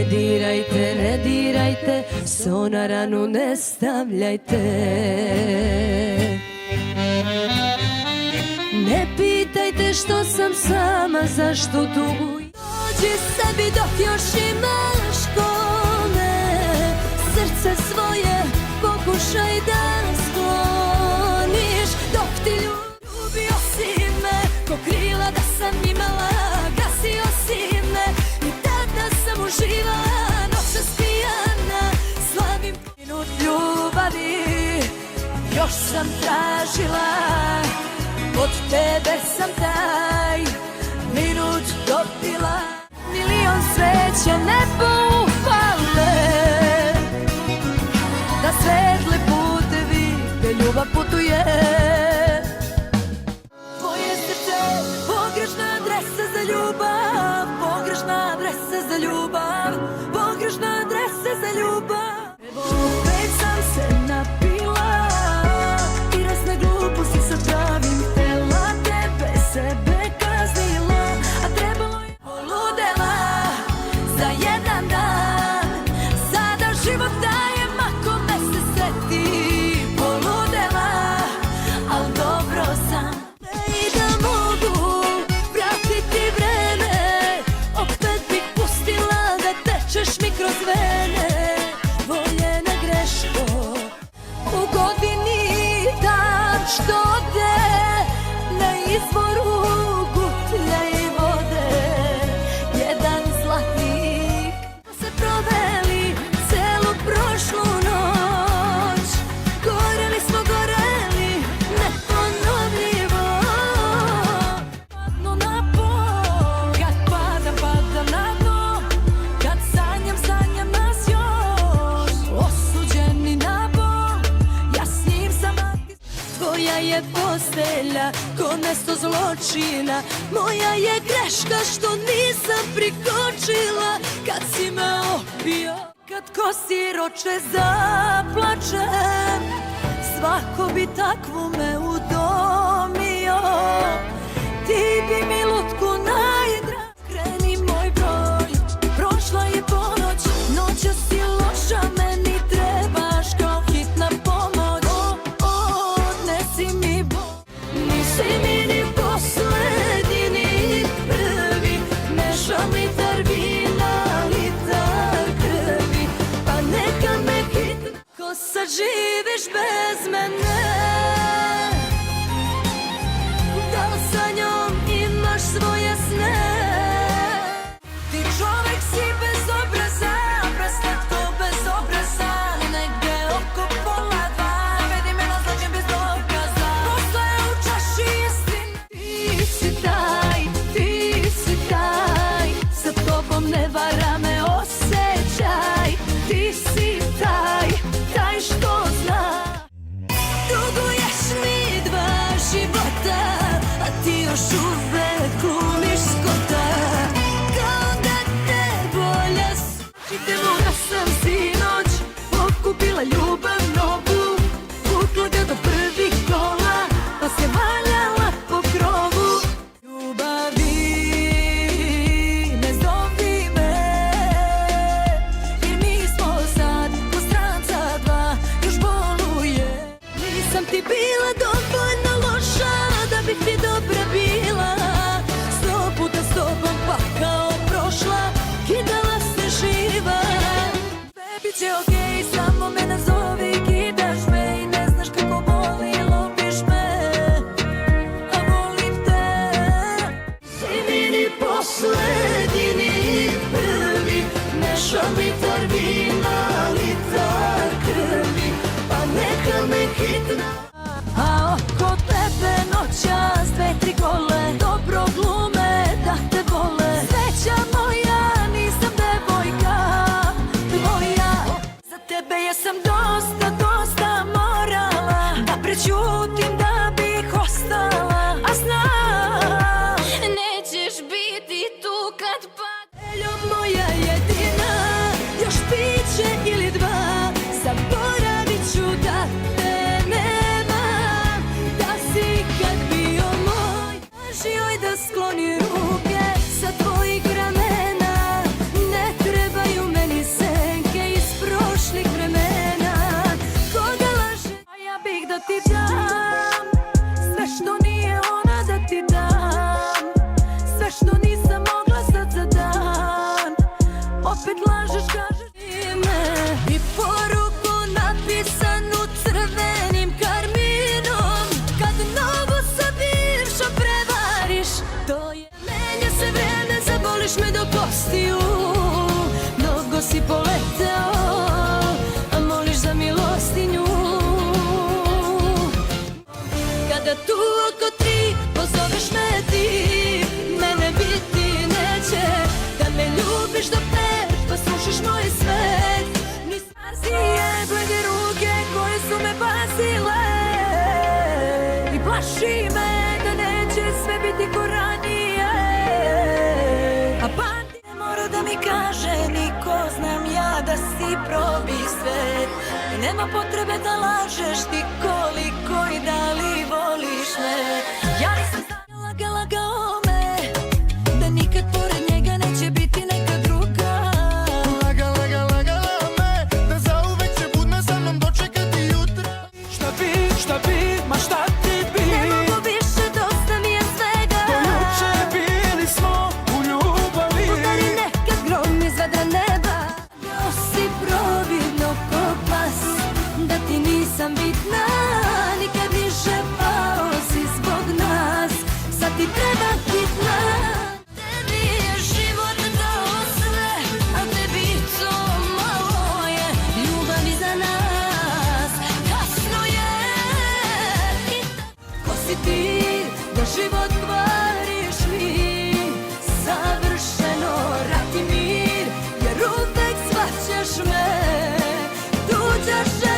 dirajte, ne dirajte, so na ranu ne stavljajte. Ne pitajte što sam sama, zašto tuguj. Dođi sebi dok još imaš kome, srce svoje pokušaj da skloniš. Dok ti ljubio si me, ko krila da sam imala, gasio si me i tada sam uživala. Noćas pijana, slavim minut ljubavi, još sam tražila, od tebe sam taj minut dobila. Milion sveća nebo upale, da svetle putevi gde ljubav putuje. Tvoje srce, pogrešna adresa za ljubav, pogrešna adresa za ljubav, pogrešna adresa za ljubav. Evo opet sam se napila i razne gluposti sa pravim tela, tebe sebe kaznila, a trebalo je poludela za jedan dan. Sada život dajem ako me se sreti, poludela, al dobro sam. I da mogu vratiti vreme, opet bih pustila da tečeš mi kroz vene. Voljena greško u godini dan što ode na izvoru gutlja i vode. Jedan zlatnik se proveli celu prošlu noć, goreli smo, goreli neponovljivo. Padnu na pol, kad padam na dno, kad sanjam nas još, osuđeni na bol, ja s njim sam. Tvoja je postelja ko mesto zločina, moja je greška što nisam prikočila kad si me opio. Kad ko siroče zaplačem, svako bi takvu me udomio. Ti bi mi lutku najdraž. Kreni moj broj, prošla je ponoć, noća si loša, meni trebaš kao hitna pomoć. Odnesi mi bol, nisi mi ni poslednji ni prvi, mešam litar vina, litar krvi, pa neka me hitna. Ko sad živiš bez mene, da li sa njom imaš svoje sne? Ti čovek si bez obraza, preslatko bez obraza, negde oko pola dva, vedi me na zlačen bez dokaza. Posle u čaši istine. Ti si taj, sa tobom ne vara me osjećaj. Ti si taj što zna. Duguješ mi dva života, a ti još uvek glumiš skota. Kao da te bolja čitavoga sam sinoć pokupila ljubav novu, putla ga do prvih kola, pa se valjala po krovu. Ljubavi, ne zovi me, jer mi smo sad ko stranca dva, još boluje. Nisam ti bila dovoljno loša da bih ti dobra bila, 100 puta s tobom pa kao prošla, kidala se živa. Sve bit će okej, samo me nazovi, kidaš me i ne znaš kako boli, lobiš me, a volim te. Si mi ni poslednji ni prvi, mešam litar vina, litar krvi, pa neka me hitna. A oko tebe noćas 2-3 gole, dobro glume da te vole. Sreća moja, nisam devojka tvoja, za tebe jesam dosta morala da prećutim da bih ostala. A znam, nećeš biti tu kad padeljo moja jedina, još piće ili dva, zaboravit ću da te nema, da si kad bio moj. opet lažeš, kažeš ime i poruku napisanu crvenim karminom. Kad novu sa bivšom prevariš, to je menja se vreme, zaboliš me do kostiju. Mnogo si poleteo, a moliš za milostinju. Kada tu oko tri pozoveš me ti, mene biti neće. Da me ljubiš do pet, pa slušaš moj svet. Ni spazije, blede ruke koje su me basile. I plaši me da neće sve biti ko ranije. A pamti ne mora da mi kaže niko, znam ja da si probi svet. I nema potrebe da lažeš ti koliko i da li voliš me. Ja nisam stanja lagao me, da nikad pored njega neće biti neka druga. Lagala me, da zauvek će budna sa mnom dočekati jutra. Šta bi, ma šta ti bi? Ne mogu više, dosta mi je svega. Do juče bili smo u ljubavi. Udari nekad grom iz vedra neba. Gao si providno ko pas, da ti nisam bitna. Nikad više pao si zbog nas, sad ti treba hitna. Tebi je život dao sve, a tebi to malo je. Ljubav iza nas, kasno je. I tako si ti, da život kvariš mi. Savršeno rat i mir, jer uvek shvaćaš me. Tuđa žena